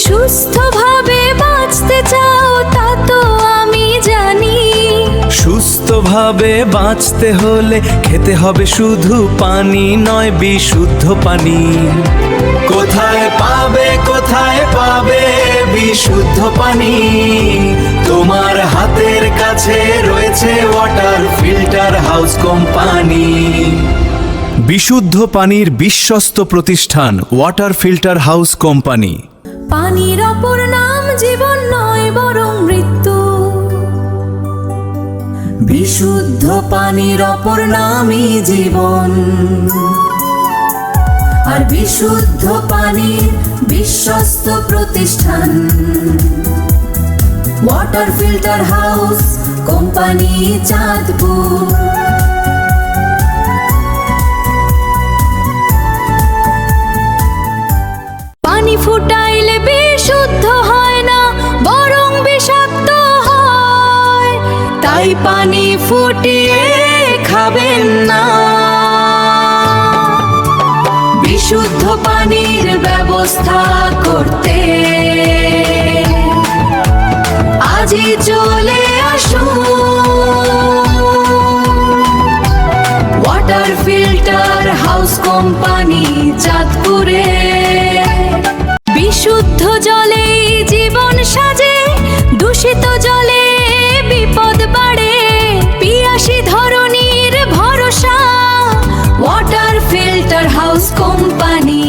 সুস্থভাবে বাঁচতে চাও তা তো আমি জানি। সুস্থভাবে বাঁচতে হলে খেতে হবে শুধু পানি নয়, বিশুদ্ধ পানি। কোথায় পাবে বিশুদ্ধ পানি? তোমার হাতের কাছে রয়েছে ওয়াটার ফিল্টার হাউস কোম্পানি। বিশুদ্ধ পানির বিশ্বস্ত প্রতিষ্ঠান ওয়াটার ফিল্টার হাউস কোম্পানি। পানির অপর নাম জীবন নয় বরং মৃত্যু। বিশুদ্ধ পানির অপর নামই জীবন। আর বিশুদ্ধ পানির বিশ্বস্ত প্রতিষ্ঠান water filter house company, Chandpur. পানি ফুটাইলে বিশুদ্ধ হয় না বরং বিষাক্ত হয়, তাই পানি ফুটিয়ে খাবেন না। বিশুদ্ধ পানির ব্যবস্থা করতে আজই চলে আসুন ওয়াটার ফিল্টার হাউস কোম্পানি, চাঁদপুরে। বিশুদ্ধ জলে জীবন সাজে, দূষিত জলে বিপদ বাড়ে। পিয়াসী ধরনীর ভরসা ওয়াটার ফিল্টার হাউস কোম্পানি।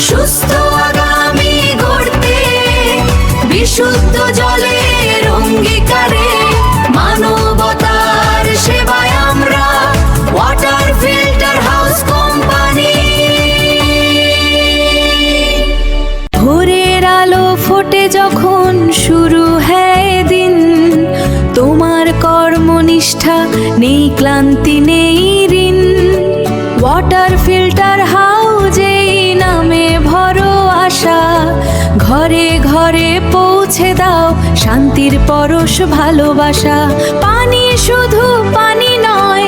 সুস্থ আগামী গড়তে বিশুদ্ধ জলের অঙ্গীকারে, মানবতার সেবায় আমরা ওয়াটার ফিল্টার হাউস কোম্পানি। ভোরের আলো ফোটে যখন শুরু হয় দিন, তোমার কর্মনিষ্ঠা নেই, ক্লান্তি নেই ঋণ। ওয়াটার ফিল্টার হাউজে নামে ভরো আশা, ঘরে ঘরে পৌঁছে দাও শান্তির পরশ ভালোবাসা। পানি শুধু পানি নয়